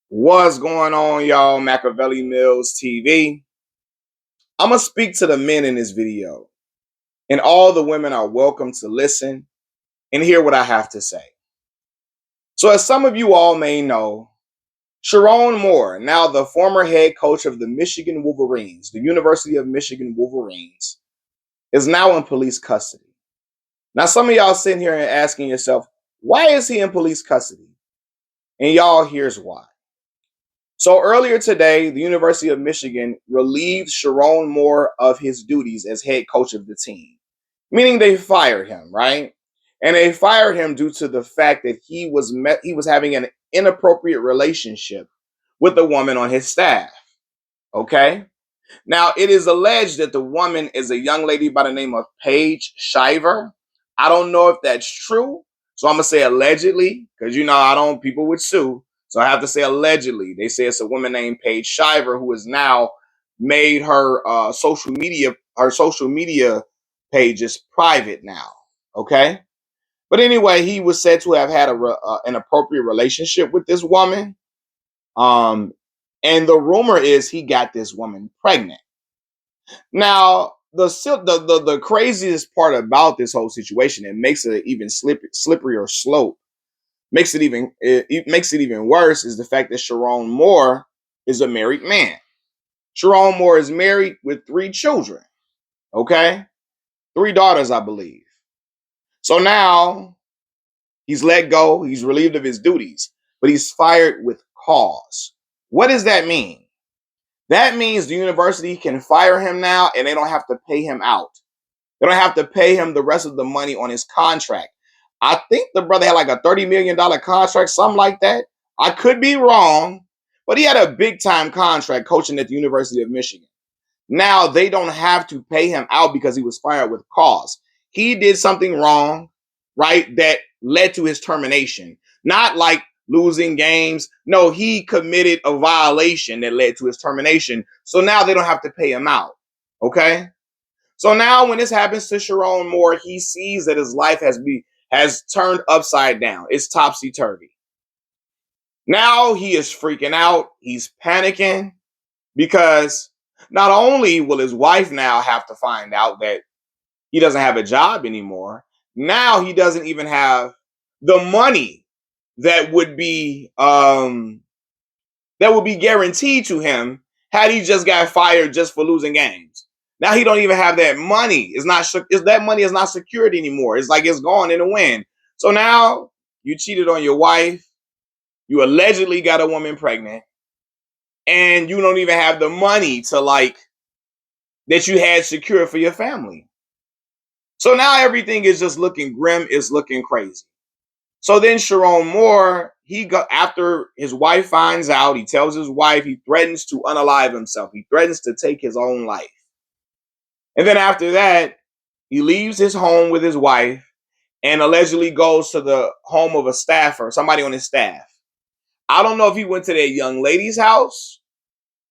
What's going on, y'all? Machiavelli Mills TV. I'm going to speak to the men in this video, and all the women are welcome to listen and hear what I have to say. So, as some of you all may know, Sherrone Moore, now the former head coach of the Michigan Wolverines, the University of Michigan Wolverines, is now in police custody. Now, some of y'all sitting here and asking yourself, why is he in police custody? And y'all, here's why. So earlier today, the University of Michigan relieved Sherrone Moore of his duties as head coach of the team, meaning they fired him, right? And they fired him due to the fact that he was having an inappropriate relationship with a woman on his staff. Okay? Now, it is alleged that the woman is a young lady by the name of Paige Shiver. I don't know if that's true. So I'm going to say allegedly, because, people would sue. So I have to say allegedly. They say it's a woman named Paige Shiver who has now made her social media pages private now. Okay. But anyway, he was said to have had an appropriate relationship with this woman. And the rumor is he got this woman pregnant. Now, the craziest part about this whole situation, it makes it even slipperier slope. It makes it even worse is the fact that Sherrone Moore is a married man. Sherrone Moore is married with 3 children. Okay, 3 daughters, I believe. So now he's let go. He's relieved of his duties, but he's fired with cause. What does that mean? That means the university can fire him now, and they don't have to pay him out. They don't have to pay him the rest of the money on his contract. I think the brother had like a $30 million contract, something like that. I could be wrong, but he had a big time contract coaching at the University of Michigan. Now they don't have to pay him out because he was fired with cause. He did something wrong, right? That led to his termination. Not like losing games. No, he committed a violation that led to his termination. So now they don't have to pay him out. Okay? So now when this happens to Sherrone Moore, he sees that his life has turned upside down. It's topsy-turvy. Now he is freaking out. He's panicking because not only will his wife now have to find out that he doesn't have a job anymore, now he doesn't even have the money that would be guaranteed to him had he just got fired just for losing games. Now he don't even have that money. That money is not secured anymore. It's like it's gone in the wind. So now you cheated on your wife. You allegedly got a woman pregnant, and you don't even have the money that you had secured for your family. So now everything is just looking grim. It's looking crazy. So then Sherrone Moore, after his wife finds out, he tells his wife he threatens to unalive himself. He threatens to take his own life. And then after that, he leaves his home with his wife and allegedly goes to the home of a staffer, somebody on his staff. I don't know if he went to that young lady's house.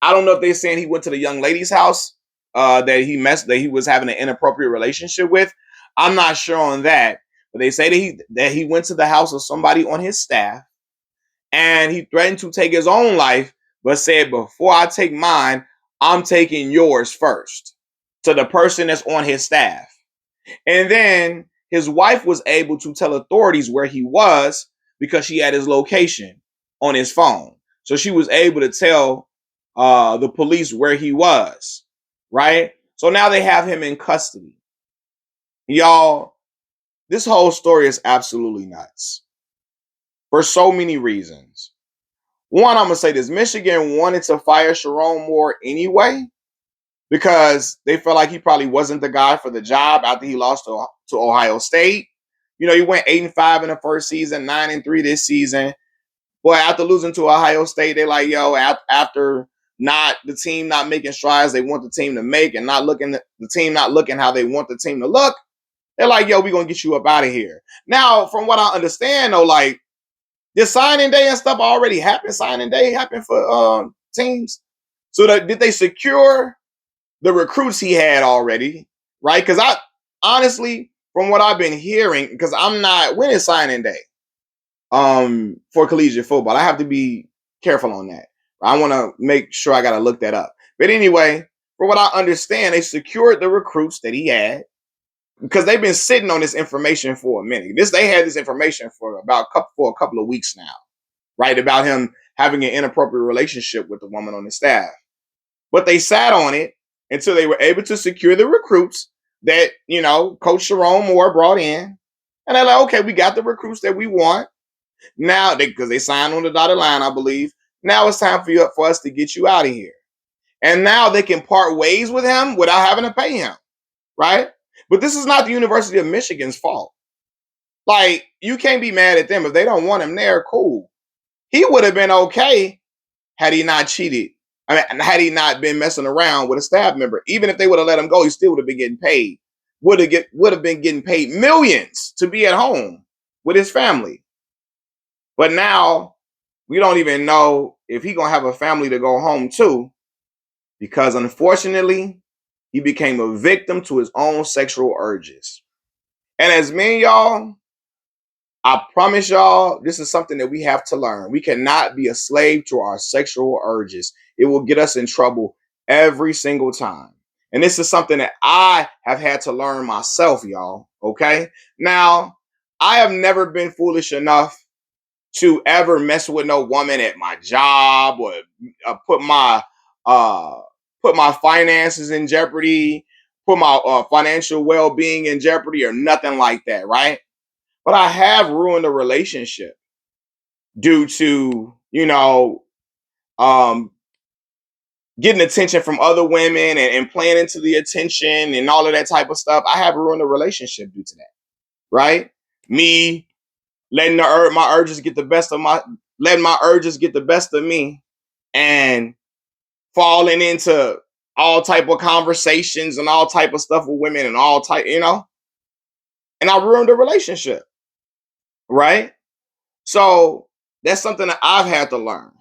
I don't know if they're saying he went to the young lady's house that he was having an inappropriate relationship with. I'm not sure on that. But they say that he went to the house of somebody on his staff and he threatened to take his own life, but said, before I take mine, I'm taking yours first, to the person that's on his staff. And then his wife was able to tell authorities where he was because she had his location on his phone. So she was able to tell the police where he was, right? So now they have him in custody. Y'all, this whole story is absolutely nuts for so many reasons. One, I'm going to say this. Michigan wanted to fire Sherrone Moore anyway because they felt like he probably wasn't the guy for the job after he lost to Ohio State. You know, he went 8-5 in the first season, 9-3 this season. Boy, after losing to Ohio State, they're like, yo, after the team not making strides they want the team to make and the team not looking how they want the team to look, they're like, yo, we're going to get you up out of here. Now, from what I understand, though, like, did signing day and stuff already happen? Signing day happened for teams. So did they secure the recruits he had already? Right? Because I honestly, from what I've been hearing, because when is signing day? For collegiate football, I have to be Careful on that. I want to make sure I got to look that up. But anyway, for what I understand, they secured the recruits that he had because they've been sitting on this information for a minute. They had this information for a couple of weeks now, right? About him having an inappropriate relationship with the woman on the staff. But they sat on it until they were able to secure the recruits that, Coach Sherrone Moore brought in. And they're like, okay, we got the recruits that we want. Now, because they signed on the dotted line, I believe. Now it's time for us to get you out of here. And now they can part ways with him without having to pay him, right? But this is not the University of Michigan's fault. Like, you can't be mad at them. If they don't want him there, cool. He would have been okay had he not cheated. Had he not been messing around with a staff member. Even if they would have let him go, he still would have been getting paid. Would have been getting paid millions to be at home with his family. But now we don't even know if he's going to have a family to go home to, because unfortunately, he became a victim to his own sexual urges. And as men, y'all, I promise y'all, this is something that we have to learn. We cannot be a slave to our sexual urges. It will get us in trouble every single time. And this is something that I have had to learn myself, y'all. Okay? Now, I have never been foolish enough to ever mess with no woman at my job or put my finances in jeopardy, put my financial well-being in jeopardy, or nothing like that, right? But I have ruined a relationship due to, um, getting attention from other women and playing into the attention and all of that type of stuff. I have ruined a relationship due to that, right? Me letting my urges get the best of me and falling into all type of conversations and all type of stuff with women and all type, and I ruined a relationship, right? So that's something that I've had to learn.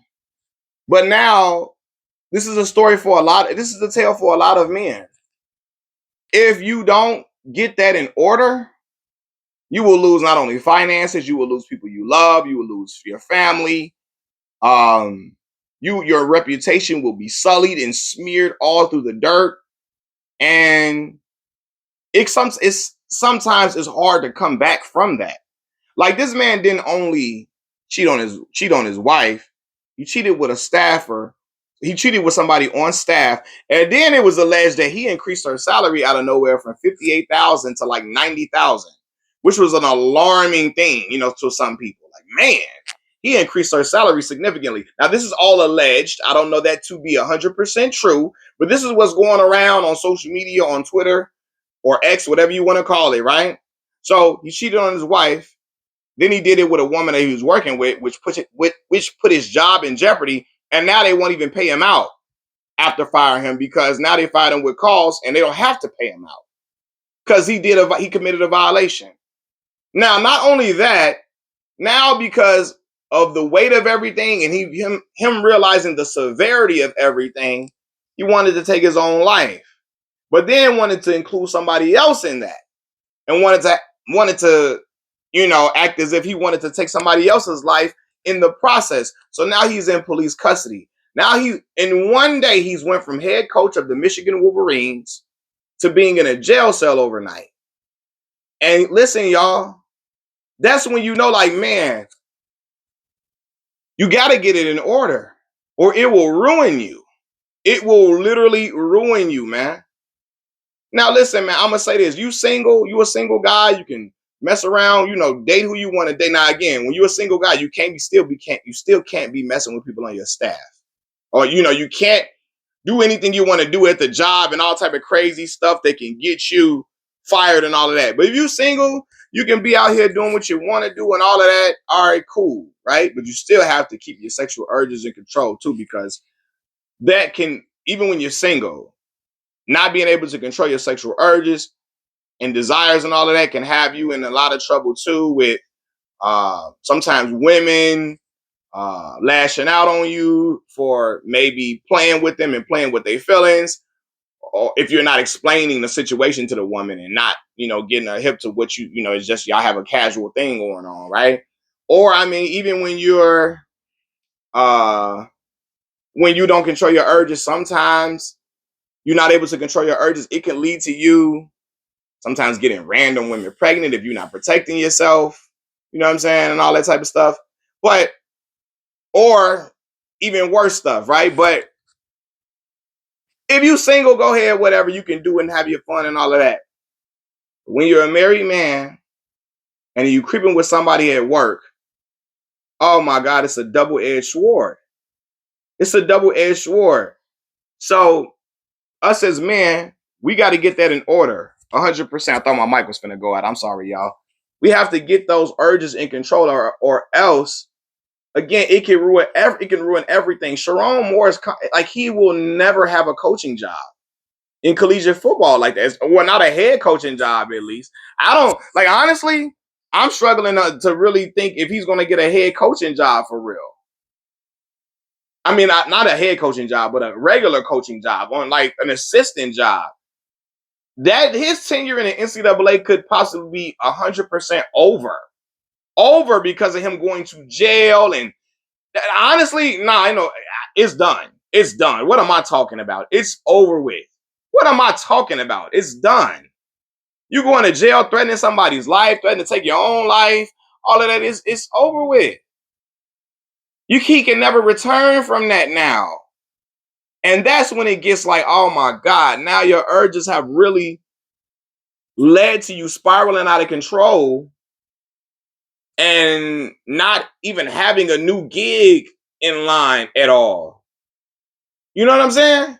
But now this is a tale for a lot of men. If you don't get that in order, you will lose not only finances, you will lose people you love, you will lose your family. Your reputation will be sullied and smeared all through the dirt. And sometimes it's hard to come back from that. Like, this man didn't only cheat on his wife, he cheated with a staffer. He cheated with somebody on staff, and then it was alleged that he increased her salary out of nowhere from $58,000 to like $90,000, which was an alarming thing, to some people. Like, man, he increased her salary significantly. Now, this is all alleged. I don't know that to be 100% true, but this is what's going around on social media, on Twitter or X, whatever you want to call it, right? So he cheated on his wife. Then he did it with a woman that he was working with, which put his job in jeopardy. And now they won't even pay him out after firing him, because now they fired him with cause and they don't have to pay him out because he committed a violation. Now, not only that, now because of the weight of everything and him realizing the severity of everything, he wanted to take his own life, but then wanted to include somebody else in that and wanted to act as if he wanted to take somebody else's life in the process. So now he's in police custody. Now in one day, he's went from head coach of the Michigan Wolverines to being in a jail cell overnight. And listen, y'all, that's when like, man, you got to get it in order or it will ruin you. It will literally ruin you, man. Now, listen, man, I'm going to say this. You a single guy, you can mess around, date who you want to date. Now, again, when you're a single guy, you still can't be messing with people on your staff. Or, you can't do anything you want to do at the job and all type of crazy stuff that can get you fired and all of that. But if you're single, you can be out here doing what you want to do and all of that. All right, cool, right? But you still have to keep your sexual urges in control too, because that can, even when you're single, not being able to control your sexual urges and desires and all of that can have you in a lot of trouble too, with sometimes women lashing out on you for maybe playing with them and playing with their feelings, or if you're not explaining the situation to the woman and not, getting her hip to what it's just y'all have a casual thing going on, right? Or, I mean, even when you're uh when you don't control your urges, sometimes you're not able to control your urges. It can lead to you sometimes getting random women pregnant if you're not protecting yourself, you know what I'm saying, and all that type of stuff. But, or even worse stuff, right? But if you single, go ahead, whatever you can do and have your fun and all of that. When you're a married man and you creeping with somebody at work, oh my God, it's a double-edged sword. It's a double-edged sword. So us as men, we got to get that in order. 100%. I thought my mic was finna go out. I'm sorry, y'all. We have to get those urges in control, or else, again, it can ruin everything. Sherrone Moore's like, he will never have a coaching job in collegiate football like that. Well, not a head coaching job, at least. I don't like, honestly. I'm struggling to really think if he's going to get a head coaching job for real. I mean, not a head coaching job, but a regular coaching job, on like an assistant job. That his tenure in the NCAA could possibly be 100% over because of him going to jail. And honestly, I know it's done. It's done. What am I talking about? It's over with. What am I talking about? It's done. You going to jail, threatening somebody's life, threatening to take your own life. All of that it's over with. He can never return from that now. And that's when it gets like, oh my God, now your urges have really led to you spiraling out of control and not even having a new gig in line at all. You know what I'm saying?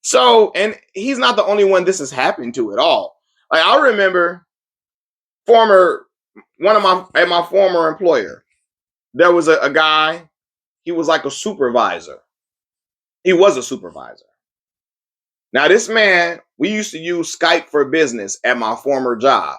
So, and he's not the only one this has happened to at all. Like, I remember at my former employer, there was a guy, he was like a supervisor. He was a supervisor. Now, this man, we used to use Skype for business at my former job.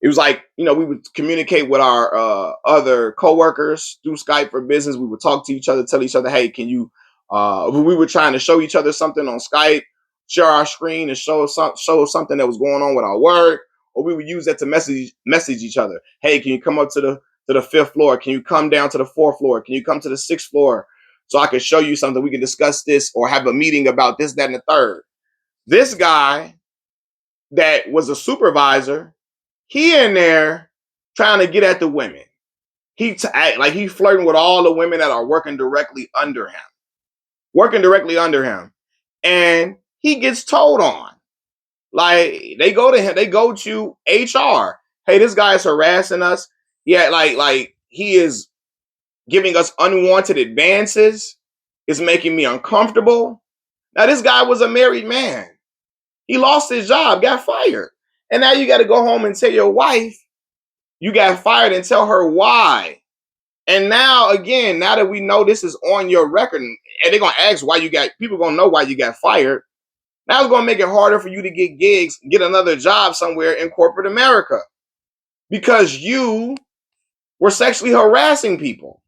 It was like, we would communicate with our other coworkers through Skype for business. We would talk to each other, tell each other, hey, can you, we were trying to show each other something on Skype, share our screen and show something that was going on with our work, or we would use that to message each other. Hey, can you come up to the fifth floor? Can you come down to the fourth floor? Can you come to the sixth floor so I can show you something? We can discuss this or have a meeting about this, that, and the third. This guy that was a supervisor, he in there trying to get at the women. He flirting with all the women that are working directly under him. And he gets told on. Like, they go to him, they go to HR. Hey, this guy is harassing us. Yeah, like he is giving us unwanted advances. It's making me uncomfortable. Now, this guy was a married man. He lost his job, got fired. And now you got to go home and tell your wife you got fired and tell her why. And now, again, now that we know this is on your record, and they're going to ask people going to know why you got fired. Now it's going to make it harder for you to get gigs, get another job somewhere in corporate America because you were sexually harassing people.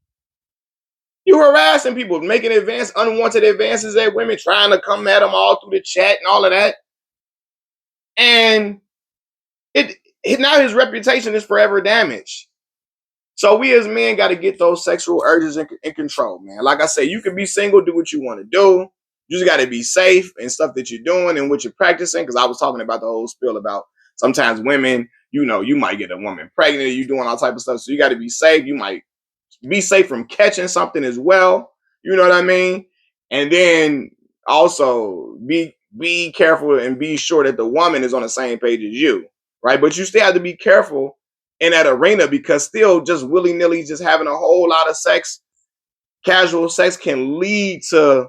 You were harassing people, making unwanted advances at women, trying to come at them all through the chat and all of that. And now his reputation is forever damaged. So we as men got to get those sexual urges in control, man. Like I say, you can be single, do what you want to do. You just got to be safe in stuff that you're doing and what you're practicing. Because I was talking about the whole spiel about sometimes women, you might get a woman pregnant, you doing all type of stuff. So you got to be safe. You might be safe from catching something as well. You know what I mean? And then also be careful and be sure that the woman is on the same page as you, right? But you still have to be careful in that arena because still just willy-nilly just having a whole lot of sex, casual sex can lead to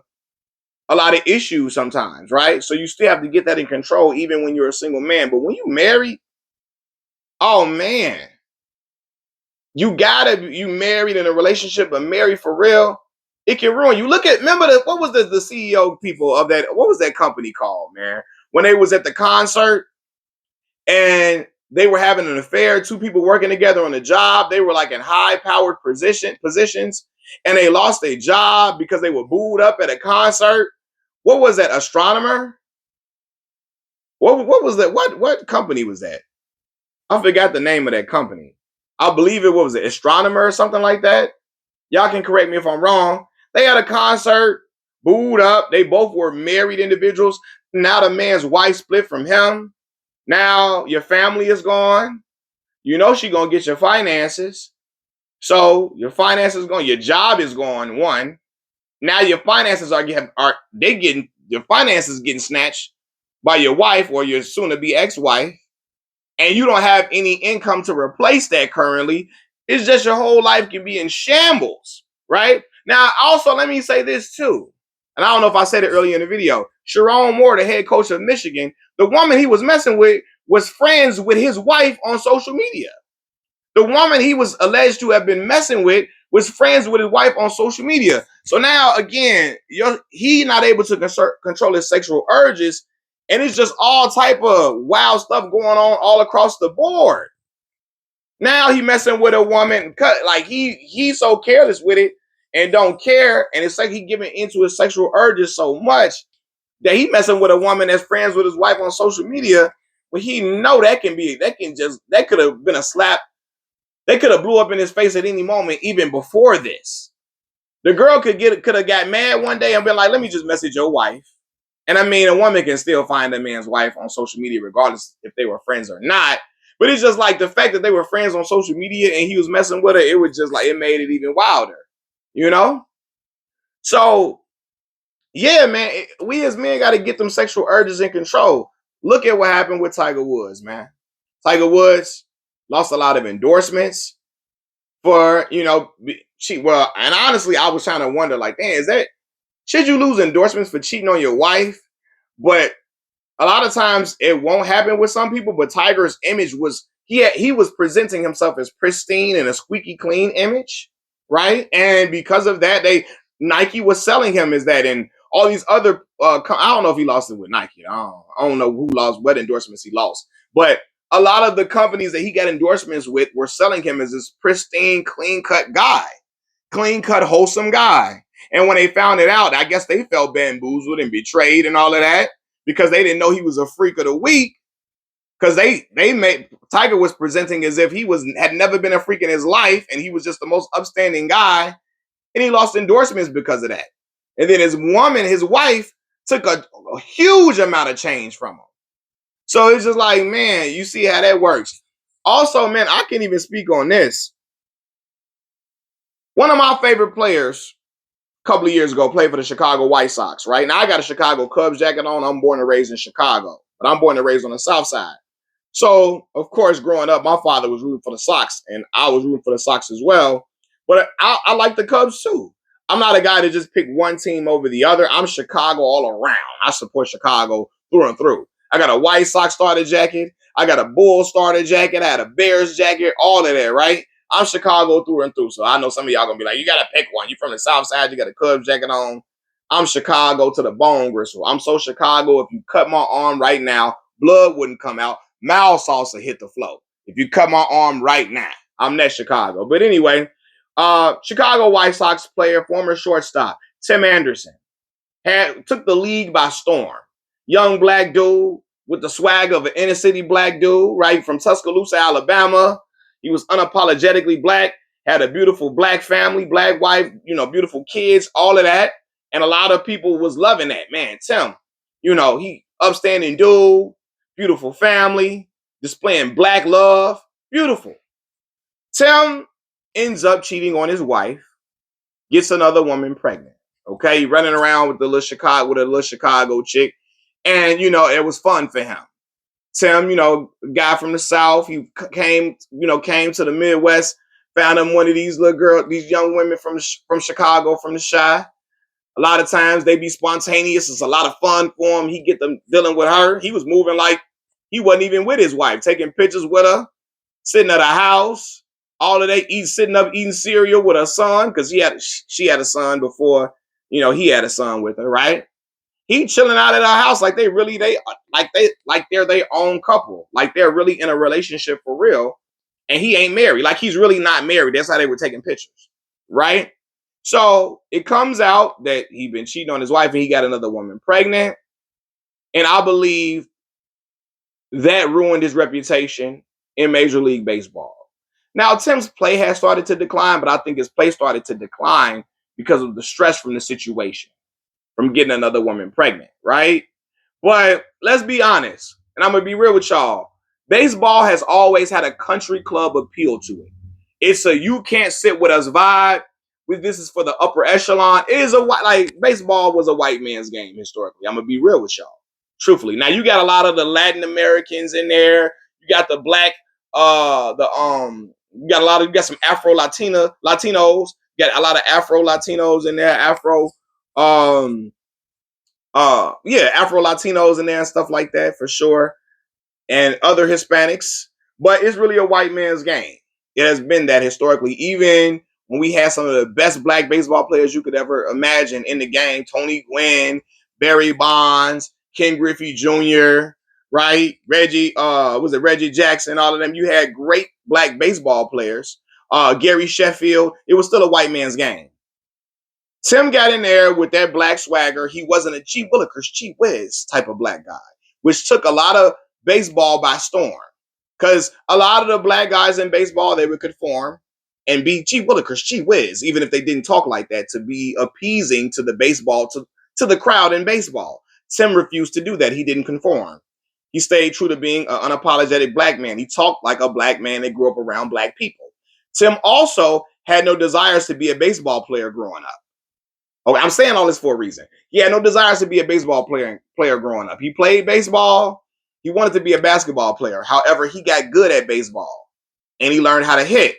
a lot of issues sometimes, right? So you still have to get that in control even when you're a single man. But when you married, oh man, you married in a relationship, but married for real, it can ruin you. Remember what was the CEO people of that, what was that company called, man? When they was at the concert and they were having an affair, two people working together on a job. They were like in high-powered positions, and they lost their job because they were booed up at a concert. What was that? Astronomer? What was that? What company was that? I forgot the name of that company. I believe it was an Astronomer or something like that. Y'all can correct me if I'm wrong. They had a concert, booed up. They both were married individuals. Now the man's wife split from him. Now your family is gone. You know she gonna get your finances. So your finances gone. Your job is gone. One. Now your finances are they getting your finances getting snatched by your wife or your soon to be ex-wife, and you don't have any income to replace that currently. It's just your whole life can be in shambles, right? Now, also let me say this too, and I don't know if I said it earlier in the video. Sherrone Moore, the head coach of Michigan, the woman he was messing with was friends with his wife on social media. The woman he was alleged to have been messing with was friends with his wife on social media. So now again, he not able to control his sexual urges, and it's just all type of wild stuff going on all across the board. Now he messing with a woman, like he's so careless with it and don't care, and it's like he giving into his sexual urges so much that he messing with a woman that's friends with his wife on social media. But he know that could have been a slap. They could have blew up in his face at any moment, even before this. The girl could have got mad one day and been like, "Let me just message your wife." And I mean, a woman can still find a man's wife on social media, regardless if they were friends or not. But it's just like the fact that they were friends on social media and he was messing with her. It was just like it made it even wilder, you know. So yeah, man, we as men got to get them sexual urges in control. Look at what happened with Tiger Woods, man. Tiger Woods lost a lot of endorsements for and honestly I was trying to wonder like, damn, should you lose endorsements for cheating on your wife? But a lot of times it won't happen with some people. But Tiger's image was he was presenting himself as pristine and a squeaky clean image, right? And because of that, Nike was selling him as that, and all these other I don't know if he lost it with Nike. I don't know who lost what endorsements he lost, but a lot of the companies that he got endorsements with were selling him as this pristine, clean cut guy, clean cut, wholesome guy. And when they found it out, I guess they felt bamboozled and betrayed and all of that because they didn't know he was a freak of the week. Because they made Tiger was presenting as if had never been a freak in his life and he was just the most upstanding guy, and he lost endorsements because of that. And then his wife, took a huge amount of change from him. So it's just like, man, you see how that works. Also, man, I can't even speak on this. One of my favorite players a couple of years ago played for the Chicago White Sox, right? Now I got a Chicago Cubs jacket on. I'm born and raised in Chicago, but I'm born and raised on the South Side. So, of course, growing up, my father was rooting for the Sox, and I was rooting for the Sox as well. But I like the Cubs too. I'm not a guy to just pick one team over the other. I'm Chicago all around. I support Chicago through and through. I got a White Sox starter jacket. I got a Bulls starter jacket. I had a Bears jacket. All of that, right? I'm Chicago through and through. So I know some of y'all gonna be like, you gotta pick one. You from the South Side, you got a Cubs jacket on. I'm Chicago to the bone gristle. I'm so Chicago. If you cut my arm right now, blood wouldn't come out. Mouth salsa hit the flow. If you cut my arm right now, I'm that Chicago. But anyway, Chicago White Sox player, former shortstop, Tim Anderson, took the league by storm. Young black dude with the swag of an inner city black dude, right, from Tuscaloosa, Alabama. He was unapologetically black, had a beautiful black family, black wife, beautiful kids, all of that. And a lot of people was loving that. Man, Tim, he upstanding dude, beautiful family, displaying black love, beautiful. Tim ends up cheating on his wife, gets another woman pregnant. Okay, running around with a little Chicago chick, and it was fun for him. Tim, guy from the South, he came to the Midwest, found him one of these these young women from Chicago, from the Chi. A lot of times they be spontaneous. It's a lot of fun for him. He get them dealing with her. He was moving like he wasn't even with his wife, taking pictures with her, sitting at a house, all of that, sitting up eating cereal with her son, because she had a son before, he had a son with her, right? He chilling out at her house like they're their own couple, like they're really in a relationship for real, and he ain't married, like he's really not married. That's how they were taking pictures, right? So it comes out that he been cheating on his wife and he got another woman pregnant, and I believe that ruined his reputation in Major League Baseball. Now, Tim's play has started to decline, but I think his play started to decline because of the stress from the situation, from getting another woman pregnant, right? But let's be honest, and I'm gonna be real with y'all. Baseball has always had a country club appeal to it. It's a you can't sit with us vibe. This is for the upper echelon. It is a like baseball was a white man's game historically. I'm gonna be real with y'all, truthfully. Now you got a lot of the Latin Americans in there. You got the black, you got a lot of you got some Afro Latinos. You got a lot of Afro Latinos in there. Um, yeah, Afro Latinos in there and stuff like that for sure, and other Hispanics. But it's really a white man's game. It has been that historically. Even when we had some of the best black baseball players you could ever imagine in the game, Tony Gwynn, Barry Bonds, Ken Griffey Jr., right? Was it Reggie Jackson? All of them. You had great black baseball players. Gary Sheffield. It was still a white man's game. Tim got in there with that black swagger. He wasn't a G Willikers, G Whiz type of black guy, which took a lot of baseball by storm. Because a lot of the black guys in baseball, they would conform and be G Willikers, G Whiz, even if they didn't talk like that, to be appeasing to the baseball, to the crowd in baseball. Tim refused to do that. He didn't conform. He stayed true to being an unapologetic black man. He talked like a black man that grew up around black people. Tim also had no desires to be a baseball player growing up. Okay, I'm saying all this for a reason. He had no desires to be a baseball player growing up. He played baseball. He wanted to be a basketball player. However, he got good at baseball and he learned how to hit.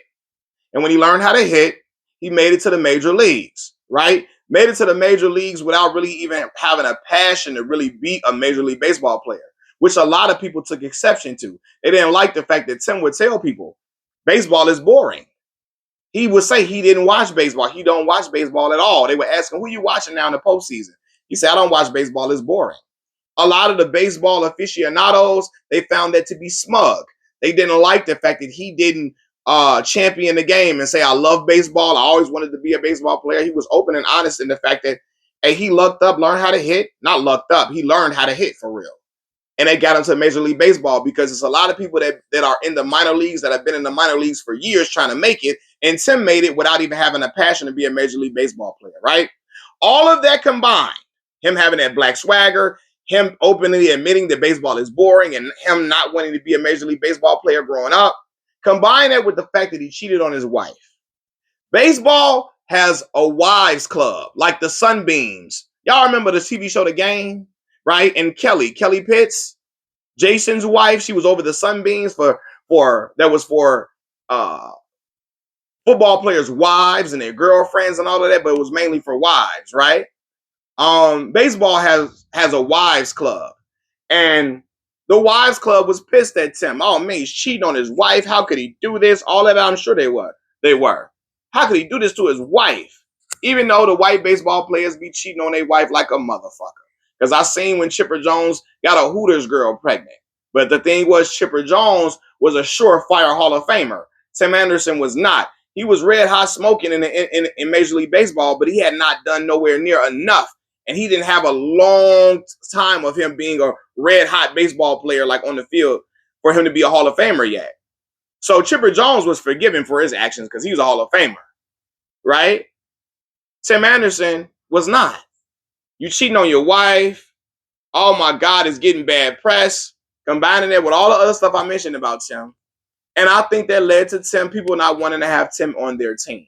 And when he learned how to hit, he made it to the major leagues, right? Made it to the major leagues without really even having a passion to really be a major league baseball player, which a lot of people took exception to. They didn't like the fact that Tim would tell people baseball is boring. He would say he didn't watch baseball. He don't watch baseball at all. They would ask him, who are you watching now in the postseason? He said, I don't watch baseball. It's boring. A lot of the baseball aficionados, they found that to be smug. They didn't like the fact that he didn't champion the game and say, I love baseball. I always wanted to be a baseball player. He was open and honest in the fact that, hey, he lucked up, learned how to hit. Not lucked up. He learned how to hit for real. And they got into Major League Baseball because it's a lot of people that are in the minor leagues that have been in the minor leagues for years trying to make it. And Tim made it without even having a passion to be a Major League Baseball player, right? All of that combined, him having that black swagger, him openly admitting that baseball is boring, and him not wanting to be a Major League Baseball player growing up, combine that with the fact that he cheated on his wife. Baseball has a wives club, like the Sunbeams. Y'all remember the TV show The Game, right? And Kelly Pitts, Jason's wife, she was over the Sunbeams for uh football players' wives and their girlfriends and all of that, but it was mainly for wives, right? Baseball has a wives club, and the wives club was pissed at Tim. Oh man, he's cheating on his wife. How could he do this? All that, I'm sure they were. They were. How could he do this to his wife? Even though the white baseball players be cheating on their wife like a motherfucker. Because I seen when Chipper Jones got a Hooters girl pregnant. But the thing was, Chipper Jones was a surefire Hall of Famer. Tim Anderson was not. He was red hot smoking in Major League Baseball, but he had not done nowhere near enough. And he didn't have a long time of him being a red hot baseball player like on the field for him to be a Hall of Famer yet. So Chipper Jones was forgiven for his actions because he was a Hall of Famer, right? Tim Anderson was not. You cheating on your wife. Oh my God, it's getting bad press. Combining it with all the other stuff I mentioned about Tim. And I think that led to Tim, people not wanting to have Tim on their team.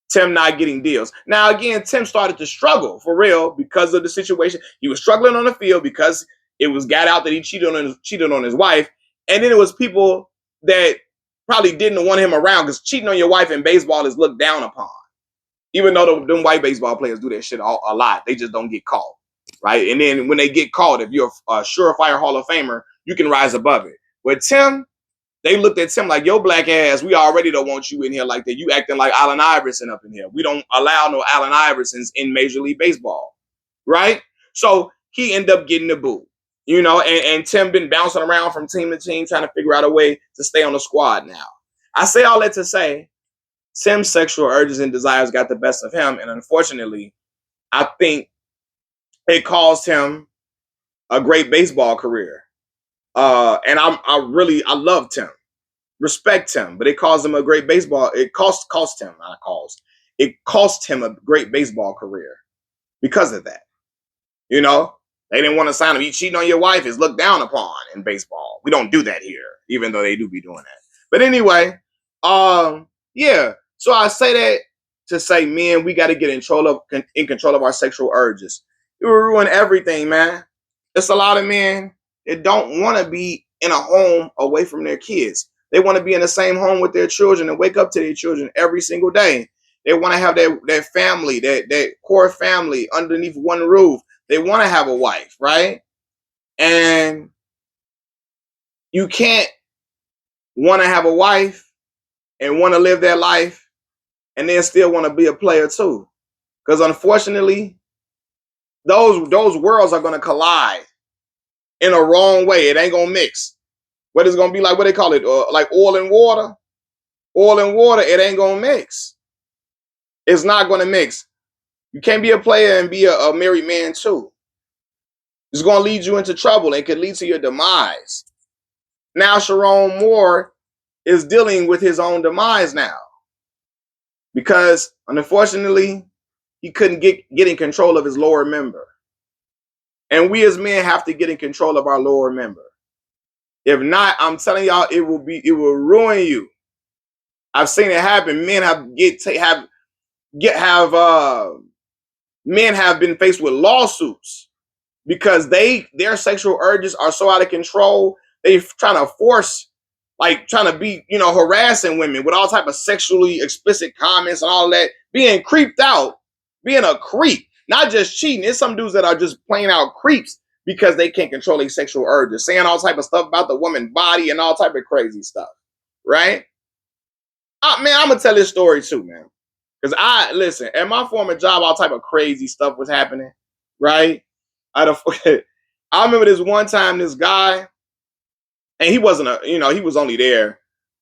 Tim not getting deals. Now, again, Tim started to struggle for real because of the situation. He was struggling on the field because it was got out that he cheated on his wife. And then it was people that probably didn't want him around because cheating on your wife in baseball is looked down upon. Even though them white baseball players do that shit a lot, they just don't get caught, right? And then when they get caught, if you're a surefire Hall of Famer, you can rise above it. But Tim, they looked at Tim like, yo, black ass, we already don't want you in here like that. You acting like Allen Iverson up in here. We don't allow no Allen Iversons in Major League Baseball, right? So he ended up getting the boot, and Tim been bouncing around from team to team trying to figure out a way to stay on the squad now. I say all that to say Tim's sexual urges and desires got the best of him, and unfortunately, I think it caused him a great baseball career. And I loved Tim. respect him, but it caused him a great baseball. It cost him, not caused. It cost him a great baseball career because of that. You know, they didn't want to sign him. You cheating on your wife is looked down upon in baseball. We don't do that here, even though they do be doing that. But anyway, yeah. So I say that to say, men, we got to get in control of our sexual urges. It will ruin everything, man. There's a lot of men that don't want to be in a home away from their kids. They want to be in the same home with their children and wake up to their children every single day. They want to have their family, their core family underneath one roof. They want to have a wife, right? And you can't want to have a wife and want to live that life and then still want to be a player too. Because unfortunately, those worlds are going to collide in a wrong way. It ain't going to mix. What is going to be like, what they call it, like oil and water? Oil and water, it ain't going to mix. It's not going to mix. You can't be a player and be a married man too. It's going to lead you into trouble. It could lead to your demise. Now Sherrone Moore is dealing with his own demise now because unfortunately he couldn't get in control of his lower member. And we as men have to get in control of our lower member. If not, I'm telling y'all, it will ruin you. I've seen it happen. Men men have been faced with lawsuits because their sexual urges are so out of control. They trying to force, like trying to be, harassing women with all type of sexually explicit comments and all that, being creeped out, being a creep, not just cheating. There's some dudes that are just plain out creeps because they can't control their sexual urges, saying all type of stuff about the woman's body and all type of crazy stuff, right? Man, I'm gonna tell this story too, man. Because listen, at my former job, all type of crazy stuff was happening, right? I remember this one time, this guy, and he wasn't he was only there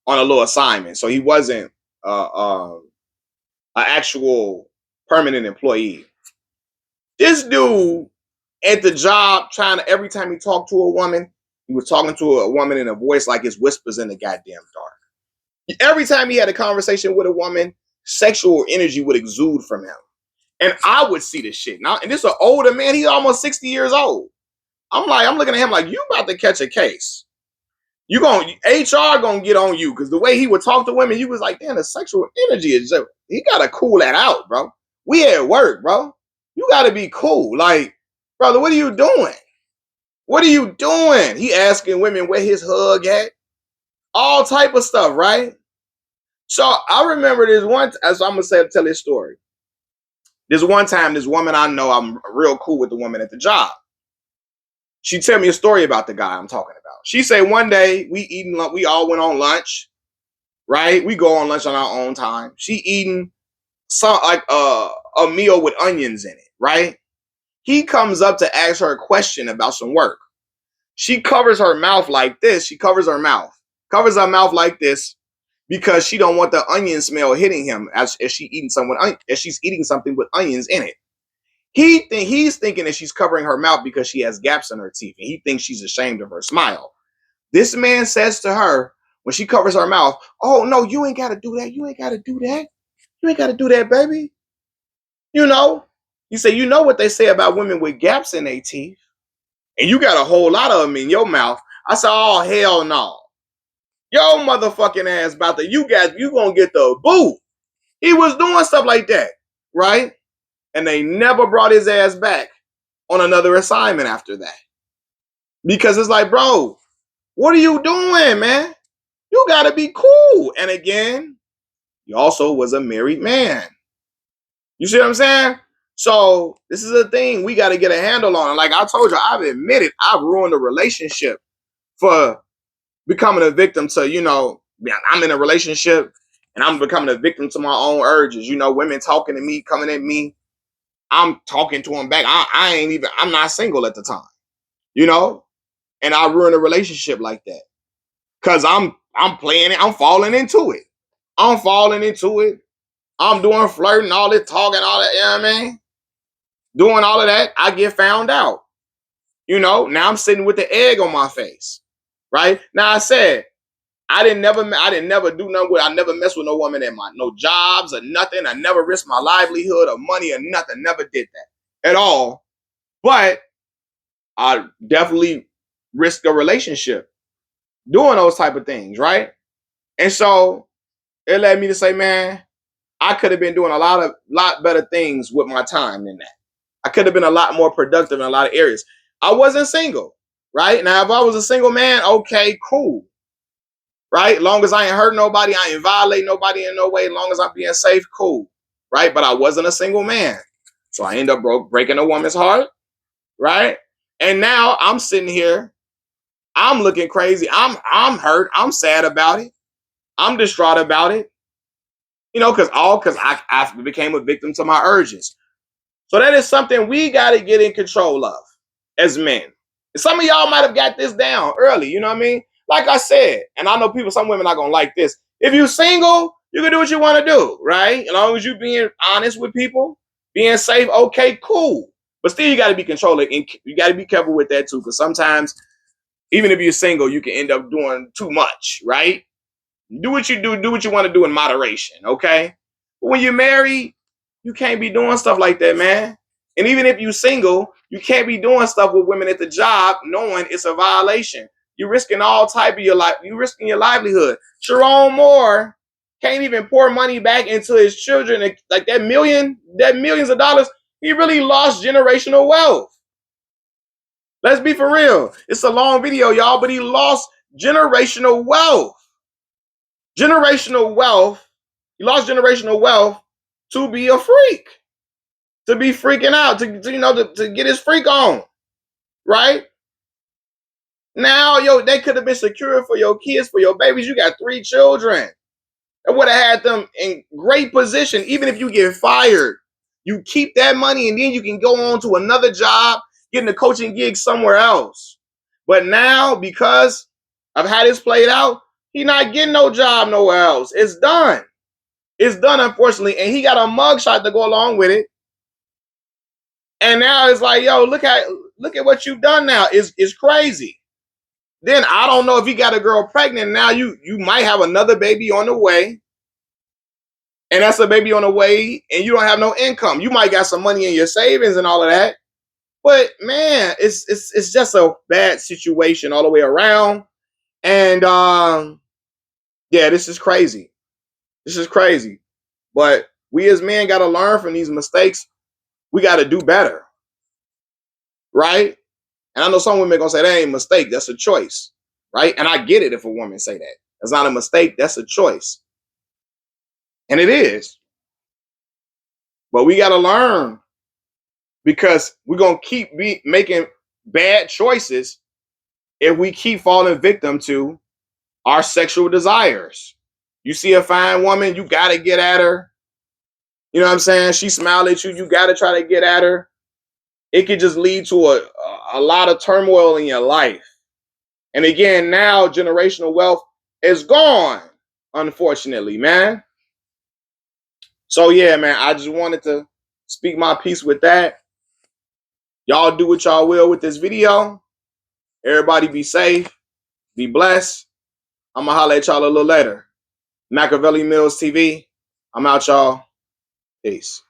on a little assignment, so he wasn't an actual permanent employee. This dude at the job, every time he talked to a woman, he was talking to a woman in a voice like his whispers in the goddamn dark. Every time he had a conversation with a woman, sexual energy would exude from him. And I would see this shit. Now, and this is an older man, he's almost 60 years old. I'm looking at him like, you about to catch a case. HR gonna get on you, because the way he would talk to women, you was like, damn, the sexual energy is just, he gotta cool that out, bro. We at work, bro. You gotta be cool. Like, brother, what are you doing? What are you doing? He asking women where his hug at. All type of stuff, right? So I remember this one, as I'm gonna tell this story. This one time, this woman I know, I'm real cool with the woman at the job. She tell me a story about the guy I'm talking about. She said one day we all went on lunch, right? We go on lunch on our own time. She eating a meal with onions in it, right? He comes up to ask her a question about some work. She covers her mouth like this. Covers her mouth like this because she don't want the onion smell hitting him as she's eating something with onions in it. He's thinking that she's covering her mouth because she has gaps in her teeth, and he thinks she's ashamed of her smile. This man says to her when she covers her mouth, "Oh no, you ain't got to do that. You ain't got to do that. You ain't got to do that, baby." He said, "You know what they say about women with gaps in their teeth, and you got a whole lot of them in your mouth." I said, "Oh hell no, yo motherfucking ass about to you gonna get the boot." He was doing stuff like that, right? And they never brought his ass back on another assignment after that. Because it's like, bro, what are you doing, man? You gotta be cool. And again, he also was a married man. You see what I'm saying? So this is a thing we got to get a handle on. Like I told you, I've admitted I've ruined a relationship for becoming a victim to, I'm in a relationship and I'm becoming a victim to my own urges. Women talking to me, coming at me. I'm talking to them back. I'm not single at the time, and I ruined a relationship like that. Cause I'm playing it, I'm falling into it. I'm doing flirting, all this talking, all that, you know what I mean? Doing all of that, I get found out. Now I'm sitting with the egg on my face. Right? Now I said, I didn't never do nothing with. I never messed with no woman at no jobs or nothing. I never risked my livelihood or money or nothing. Never did that at all. But I definitely risked a relationship doing those type of things, right? And so it led me to say, man, I could have been doing a lot better things with my time than that. I could have been a lot more productive in a lot of areas. I wasn't single, right? Now, if I was a single man, okay, cool, right? Long as I ain't hurt nobody, I ain't violate nobody in no way. As long as I'm being safe, cool, right? But I wasn't a single man, so I ended up breaking a woman's heart, right? And now I'm sitting here, I'm looking crazy. I'm hurt. I'm sad about it. I'm distraught about it. Because I became a victim to my urges. So that is something we got to get in control of as men. And some of y'all might have got this down early, you know what I mean? Like I said, and I know some women are going to like this. If you're single, you can do what you want to do, right? As long as you're being honest with people, being safe, okay, cool. But still, you got to be controlling, and you got to be careful with that too, because sometimes, even if you're single, you can end up doing too much, right? Do what you want to do in moderation, okay? But when you're married, you can't be doing stuff like that, man. And even if you're single, you can't be doing stuff with women at the job knowing it's a violation. You're risking all type of your life. You're risking your livelihood. Sherrone Moore can't even pour money back into his children. Like that millions of dollars, he really lost generational wealth. Let's be for real. It's a long video, y'all, but he lost generational wealth. Generational wealth, he lost generational wealth to be a freak, to be freaking out, to get his freak on, right? Now, they could have been secure for your kids, for your babies. You got 3 children. It would have had them in great position. Even if you get fired, you keep that money and then you can go on to another job, getting a coaching gig somewhere else. But now, because of how this played out, he's not getting no job nowhere else. It's done. It's done, unfortunately, and he got a mugshot to go along with it. And now it's like, yo, look at what you've done now. It's crazy. Then I don't know if he got a girl pregnant. Now you might have another baby on the way. And that's a baby on the way, and you don't have no income. You might got some money in your savings and all of that. But man, it's just a bad situation all the way around. And yeah, this is crazy. This is crazy. But we as men got to learn from these mistakes. We got to do better, right? And I know some women are gonna say that ain't a mistake, that's a choice, right? And I get it if a woman say that. That's not a mistake, that's a choice. And it is. But we got to learn, because we're gonna keep making bad choices if we keep falling victim to our sexual desires. You see a fine woman, you got to get at her. You know what I'm saying? She smiled at you, you got to try to get at her. It could just lead to a lot of turmoil in your life. And again, now generational wealth is gone, unfortunately, man. So yeah, man, I just wanted to speak my piece with that. Y'all do what y'all will with this video. Everybody be safe, be blessed. I'm gonna holler at y'all a little later. Machiavelli Mills TV. I'm out, y'all. Peace.